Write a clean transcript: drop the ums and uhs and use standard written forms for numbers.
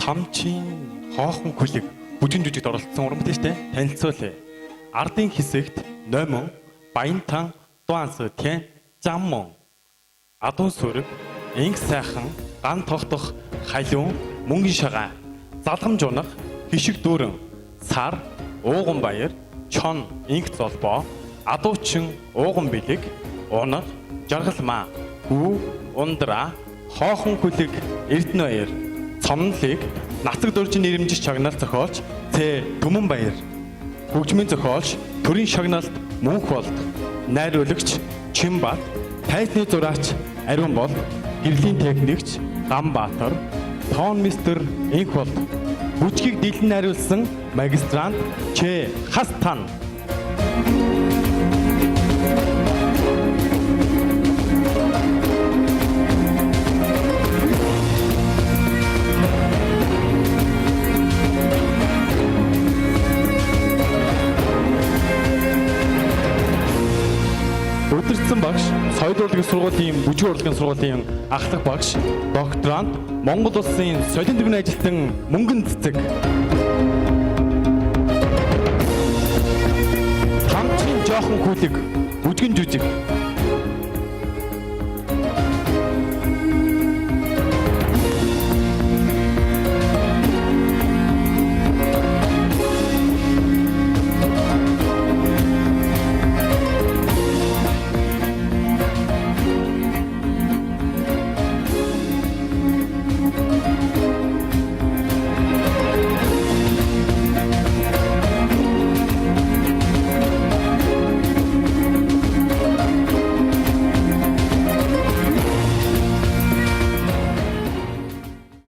Тамчин хоохон хүлэг бүжин жүжигт оролцсон уран бүтээлтэй танилцуулъя. Ардын хэсэгт номон Баянтан дуанс тэн заммон адун сүрэг инг сайхан ган тогтох халиун мөнгөн шагаа залгамж унах хишиг дүүрэн сар ууган баяр чон инг золбоо адуучин ууган бэлэг унах жаргалмаа хүү ундра хоохон хүлэг эрдэнэбаяр цомнолыг нацаг дуржин нэрэмжиж чагнал зохиолч Ц Түмэн баяр хөгжмийн зохиолч төрийн шагналт мөнх болд найруулагч Чимбат тайзны зураач Ариун бол гэрлийн техникч Ганбаатар тоон мистер инх болд бүжгийг дэлгэн найруулсан магистрант Ч Хастан. Өдөрцөн багш, соёл урлагийн сургуулийн бүжиг урлагийн сургуулийн ахлах багш, докторант, Монгол улсын соёлын төвийн ажилтан Мөнгөн Цэцэг. Тамчин жоохон хүлэг, бүжгэн жүжиг.